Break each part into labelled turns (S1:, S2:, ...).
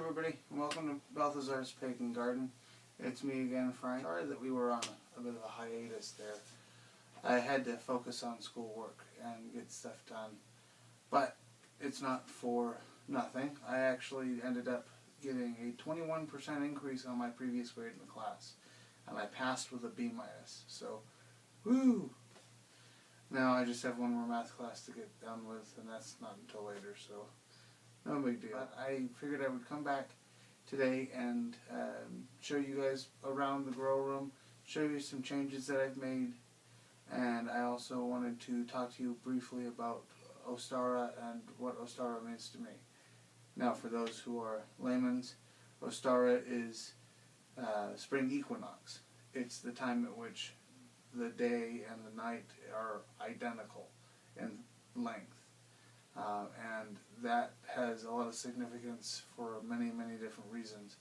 S1: everybody, and welcome to Balthazar's Pagan Garden. It's me again, Frank. Sorry that we were on a bit of a hiatus there. I had to focus on schoolwork and get stuff done, but it's not for nothing. I actually ended up getting a 21% increase on my previous grade in the class, and I passed with a B-. So, woo! Now I just have one more math class to get done with, and that's not until later, so no big deal. But I figured I would come back today and show you guys around the grow room, show you some changes that I've made, and I also wanted to talk to you briefly about Ostara and what Ostara means to me. Now, for those who are laymen's, Ostara is spring equinox. It's the time at which the day and the night are identical in length. And that has a lot of significance for many, many different reasons.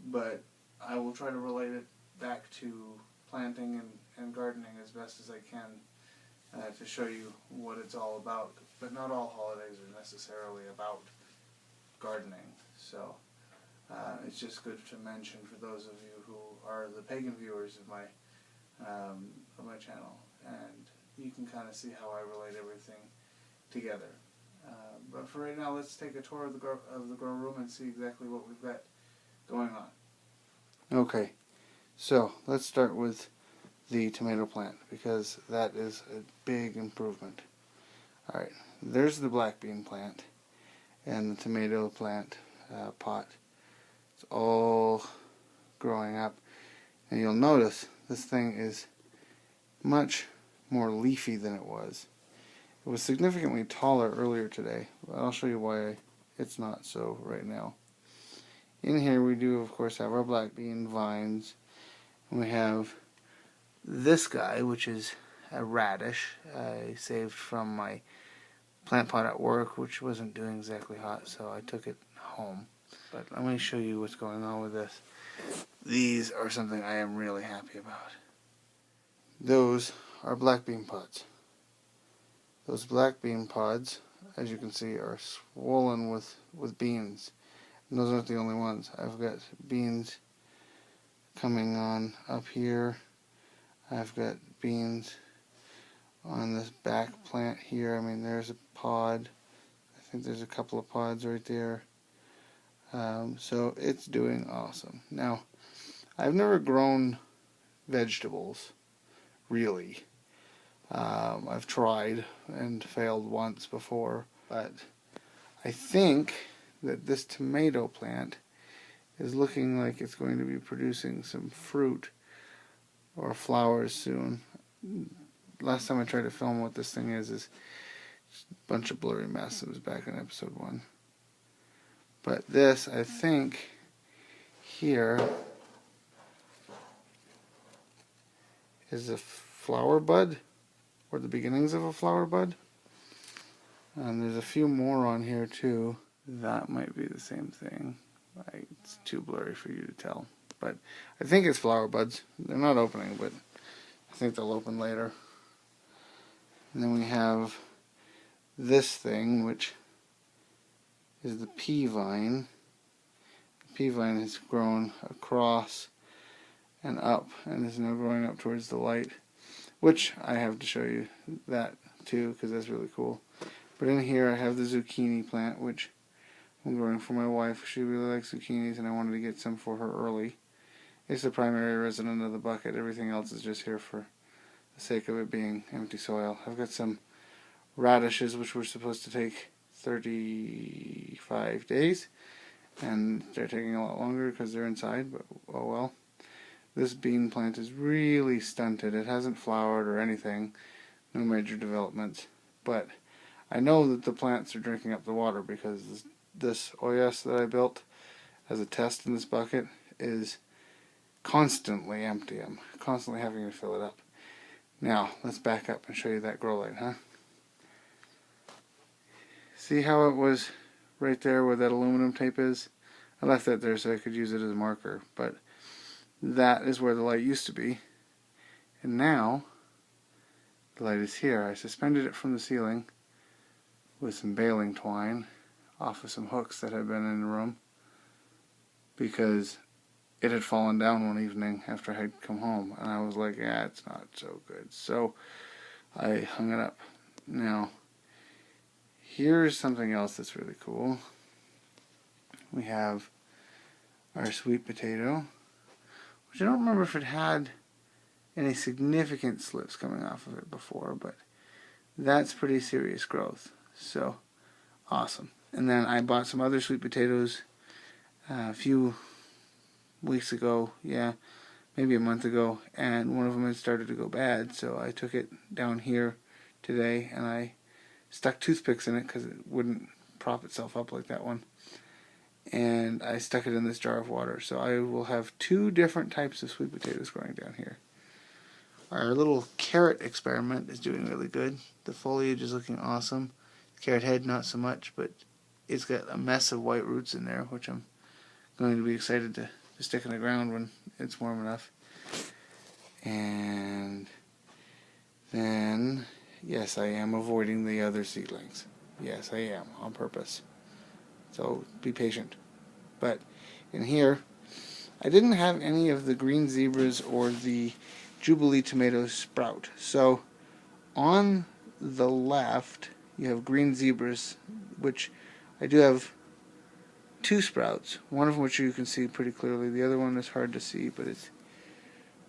S1: But I will try to relate it back to planting and gardening as best as I can to show you what it's all about. But not all holidays are necessarily about gardening. So it's just good to mention for those of you who are the pagan viewers of my channel. And you can kind of see how I relate everything together. But for right now, let's take a tour of the grow room and see exactly what we've got going on. Okay, so let's start with the tomato plant, because that is a big improvement. Alright, there's the black bean plant and the tomato plant pot. It's all growing up, and you'll notice this thing is much more leafy than it was. It was significantly taller earlier today, but I'll show you why it's not so right now. In here we do, of course, have our black bean vines, and we have this guy, which is a radish I saved from my plant pot at work, which wasn't doing exactly hot, so I took it home. But let me show you what's going on with this. These are something I am really happy about. Those are black bean pods. Those black bean pods, as you can see, are swollen with beans. And those aren't the only ones. I've got beans coming on up here. I've got beans on this back plant here. I mean, there's a pod. I think there's a couple of pods right there. So it's doing awesome. Now, I've never grown vegetables, really. I've tried and failed once before, but I think that this tomato plant is looking like it's going to be producing some fruit or flowers soon. Last time I tried to film what this thing is just a bunch of blurry mess. It was back in episode 1. But this, I think, here is a flower bud, or the beginnings of a flower bud. And there's a few more on here too. That might be the same thing. It's too blurry for you to tell. But I think it's flower buds. They're not opening, but I think they'll open later. And then we have this thing, which is the pea vine. The pea vine has grown across and up, and is now growing up towards the light, which I have to show you that too, because that's really cool. But in here I have the zucchini plant, which I'm growing for my wife. She really likes zucchinis, and I wanted to get some for her early. It's the primary resident of the bucket. Everything else is just here for the sake of it being empty soil. I've got some radishes, which were supposed to take 35 days, and they're taking a lot longer because they're inside, but oh well. This bean plant is really stunted. It hasn't flowered or anything, no major developments, but I know that the plants are drinking up the water, because this OS that I built as a test in this bucket is constantly empty. I'm constantly having to fill it up. Now, let's back up and show you that grow light, huh? See how it was right there where that aluminum tape is? I left that there so I could use it as a marker, but that is where the light used to be. And now, the light is here. I suspended it from the ceiling with some baling twine off of some hooks that had been in the room. because it had fallen down one evening after I had come home, and I was like, yeah, it's not so good. So I hung it up. Now, here's something else that's really cool. We have our sweet potato, which I don't remember if it had any significant slips coming off of it before, but that's pretty serious growth. So, awesome. And then I bought some other sweet potatoes a few weeks ago, yeah, maybe a month ago, and one of them had started to go bad, so I took it down here today and I stuck toothpicks in it because it wouldn't prop itself up like that one, and I stuck it in this jar of water. So I will have 2 different types of sweet potatoes growing down here. Our little carrot experiment is doing really good. The foliage is looking awesome. The carrot head not so much, but it's got a mess of white roots in there, which I'm going to be excited to stick in the ground when it's warm enough. And then, yes, I am avoiding the other seedlings. Yes, I am, on purpose. So be patient. But in here, I didn't have any of the green zebras or the Jubilee tomatoes sprout. So on the left, you have green zebras, which I do have 2 sprouts, one of which you can see pretty clearly. The other one is hard to see, but it's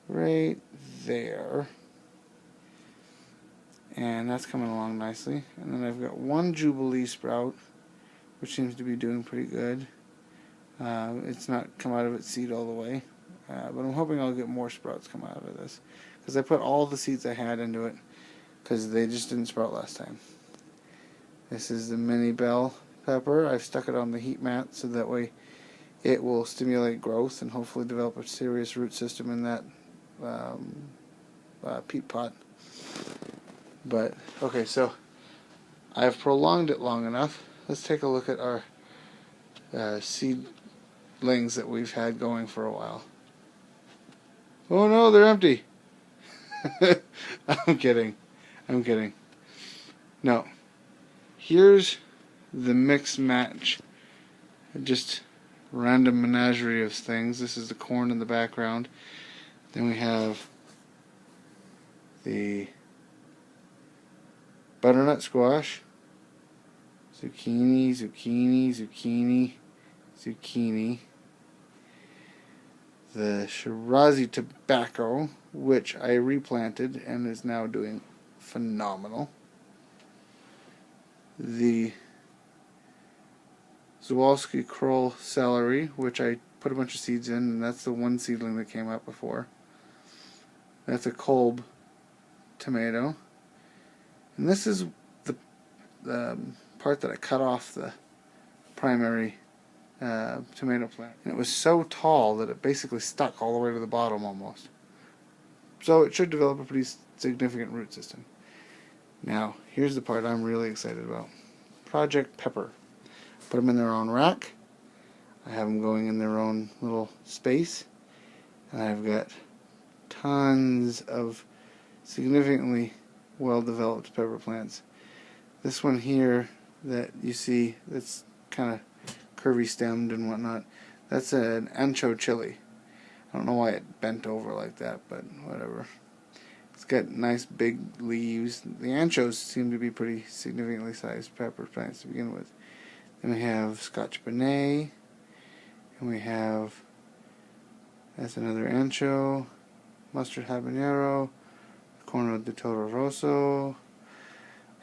S1: right there. And that's coming along nicely. And then I've got 1 Jubilee sprout, which seems to be doing pretty good. It's not come out of its seed all the way, but I'm hoping I'll get more sprouts come out of this, because I put all the seeds I had into it, because they just didn't sprout last time. This is the mini bell pepper. I've stuck it on the heat mat so that way it will stimulate growth and hopefully develop a serious root system in that peat pot. But okay, so I've prolonged it long enough. Let's take a look at our seedlings that we've had going for a while. Oh no, they're empty. I'm kidding. No. Here's the mix match. Just random menagerie of things. This is the corn in the background. Then we have the butternut squash, zucchini, the Shirazi tobacco, which I replanted and is now doing phenomenal, the Zawalski Kroll celery, which I put a bunch of seeds in, and that's the 1 seedling that came up before. That's a Kolb tomato. And this is the part that I cut off the primary tomato plant. And it was so tall that it basically stuck all the way to the bottom almost. So it should develop a pretty significant root system. Now, here's the part I'm really excited about. Project Pepper. Put them in their own rack. I have them going in their own little space. And I've got tons of significantly well-developed pepper plants. This one here that you see that's kind of curvy stemmed and whatnot, that's an ancho chili. I don't know why it bent over like that, but whatever. It's got nice big leaves. The anchos seem to be pretty significantly sized pepper plants to begin with. Then we have Scotch Bonnet, and we have, that's another ancho, mustard habanero, Corno de Toro Rosso.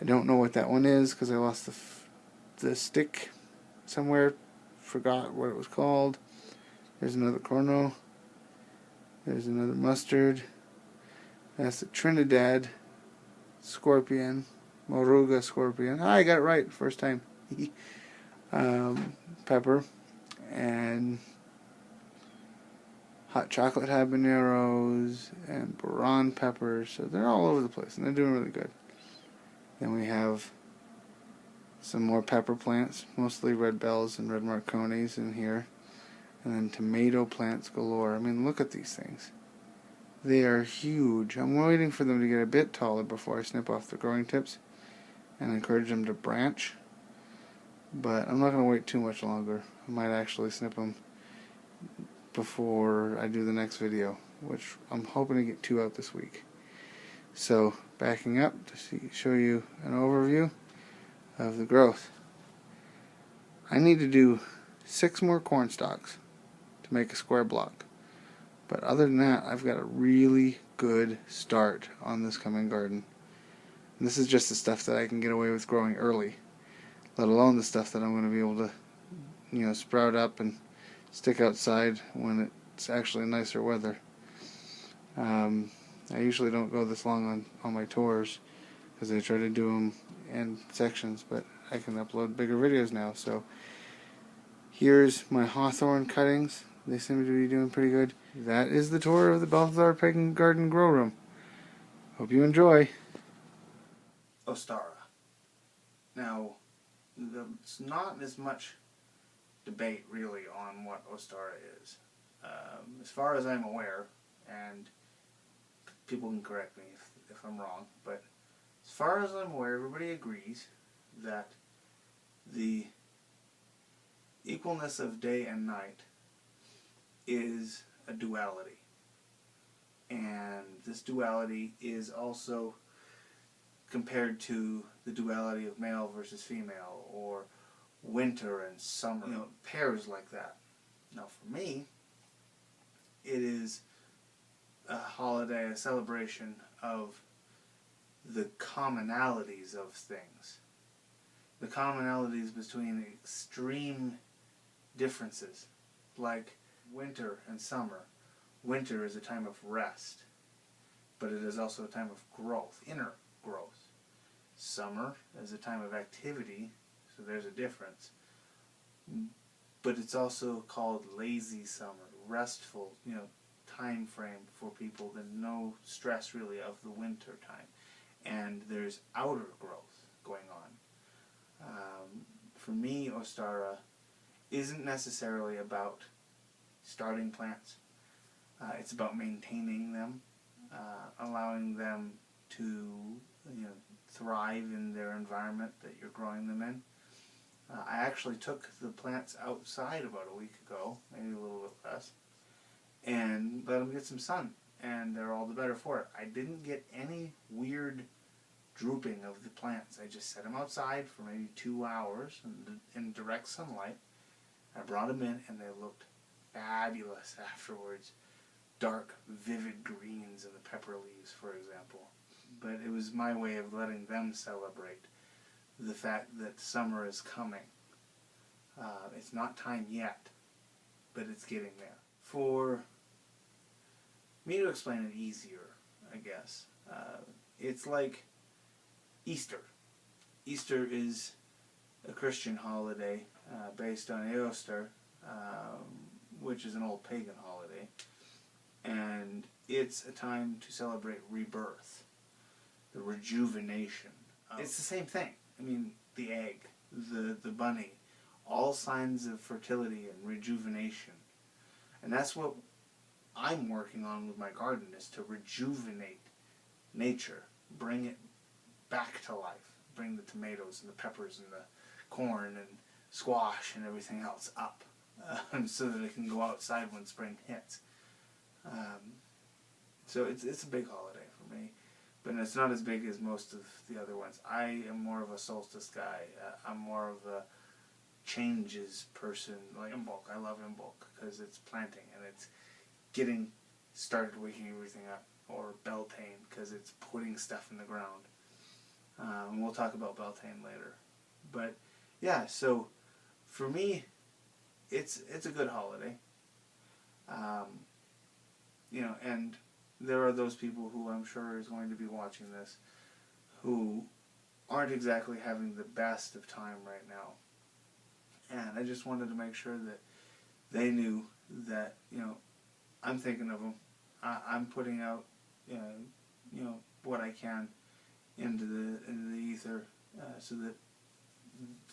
S1: I don't know what that one is because I lost the stick somewhere, forgot what it was called. There's another Corno. There's another mustard. That's the Trinidad Scorpion, Moruga Scorpion. I got it right first time. Pepper and hot chocolate habaneros and Baron peppers. So they're all over the place and they're doing really good. Then we have some more pepper plants, mostly red bells and red marconis in here. And then tomato plants galore. I mean, look at these things. They are huge. I'm waiting for them to get a bit taller before I snip off the growing tips and encourage them to branch. But I'm not going to wait too much longer. I might actually snip them before I do the next video, which I'm hoping to get 2 out this week. So, backing up to show you an overview of the growth. I need to do 6 more corn stalks to make a square block. But other than that, I've got a really good start on this coming garden. And this is just the stuff that I can get away with growing early, let alone the stuff that I'm going to be able to, sprout up and stick outside when it's actually nicer weather. I usually don't go this long on my tours because I try to do them in sections, but I can upload bigger videos now. So here's my hawthorn cuttings. They seem to be doing pretty good. That is the tour of the Balthazar Pagan Garden Grow Room. Hope you enjoy. Ostara. Now, it's not as much debate really on what Ostara is. As far as I'm aware, and people can correct me if I'm wrong, but as far as I'm aware, everybody agrees that the equalness of day and night is a duality. And this duality is also compared to the duality of male versus female, or winter and summer, pairs like that. Now for me, it is a holiday, a celebration of the commonalities of things. The commonalities between extreme differences, like winter and summer. Winter is a time of rest, but it is also a time of growth, inner growth. Summer is a time of activity, so there's a difference. But it's also called lazy summer, restful, time frame for people, then no stress really of the winter time. And there's outer growth going on. For me, Ostara isn't necessarily about starting plants. It's about maintaining them, allowing them to thrive in their environment that you're growing them in. I actually took the plants outside about a week ago, maybe a little bit less, and let them get some sun, and they're all the better for it. I didn't get any weird drooping of the plants. I just set them outside for maybe 2 hours in direct sunlight. I brought them in, and they looked fabulous afterwards. Dark, vivid greens in the pepper leaves, for example. But it was my way of letting them celebrate the fact that summer is coming. It's not time yet, but it's getting there. For me to explain it easier, I guess, it's like Easter. Easter is a Christian holiday based on Ostara, which is an old pagan holiday, and it's a time to celebrate rebirth, the rejuvenation. It's the same thing. I mean, the egg, the bunny, all signs of fertility and rejuvenation. And that's what I'm working on with my garden, is to rejuvenate nature, bring it back to life, bring the tomatoes and the peppers and the corn and squash and everything else up, so that it can go outside when spring hits. So it's a big holiday for me, but it's not as big as most of the other ones. I am more of a solstice guy. I'm more of a changes person, like Imbolc. I love Imbolc because it's planting and it's getting started waking everything up, or Beltane because it's putting stuff in the ground. And we'll talk about Beltane later. But yeah, so for me, it's a good holiday. And there are those people who I'm sure is going to be watching this who aren't exactly having the best of time right now. And I just wanted to make sure that they knew that, I'm thinking of them. I'm putting out, what I can into the ether, so that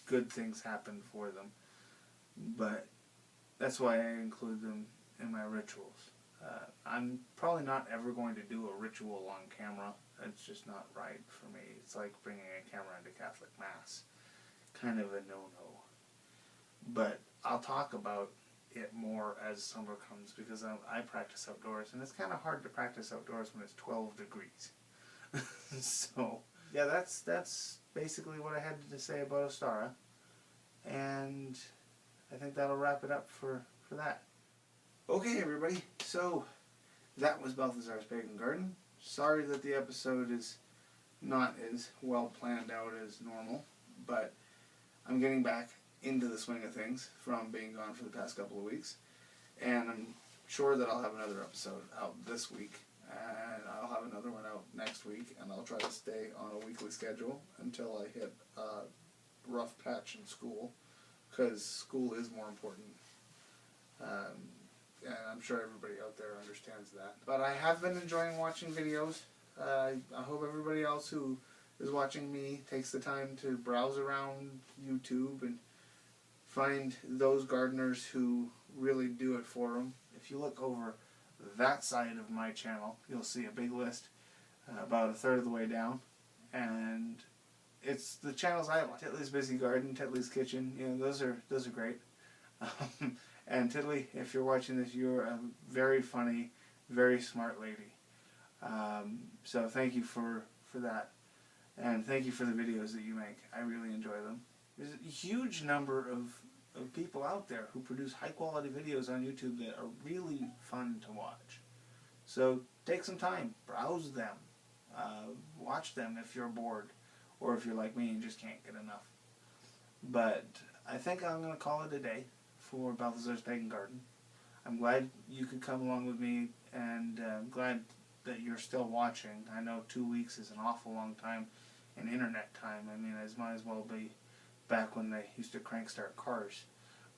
S1: good things happen for them. But that's why I include them in my rituals. I'm probably not ever going to do a ritual on camera. It's just not right for me. It's like bringing a camera into Catholic Mass. Kind of a no-no. But I'll talk about it more as summer comes, because I practice outdoors, and it's kind of hard to practice outdoors when it's 12 degrees. So, yeah, that's basically what I had to say about Ostara, and I think that'll wrap it up for that. Okay, everybody, so that was Balthazar's Pagan Garden. Sorry that the episode is not as well planned out as normal, but I'm getting back into the swing of things from being gone for the past couple of weeks, and I'm sure that I'll have another episode out this week, and I'll have another one out next week, and I'll try to stay on a weekly schedule until I hit a rough patch in school, because school is more important. And I'm sure everybody out there understands that. But I have been enjoying watching videos. I hope everybody else who is watching me takes the time to browse around YouTube and find those gardeners who really do it for them. If you look over that side of my channel, you'll see a big list about a third of the way down. And it's the channels I like. Titley's Busy Garden, Titley's Kitchen, you know, those are great. And Tiddly, if you're watching this, you're a very funny, very smart lady. So thank you for that. And thank you for the videos that you make. I really enjoy them. There's a huge number of people out there who produce high quality videos on YouTube that are really fun to watch. So take some time, browse them, watch them if you're bored, or if you're like me and just can't get enough. But I think I'm going to call it a day for Balthazar's Pagan Garden. I'm glad you could come along with me, and glad that you're still watching. I know 2 weeks is an awful long time in internet time. I mean, it might as well be back when they used to crank start cars.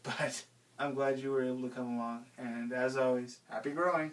S1: But I'm glad you were able to come along, and as always, happy growing!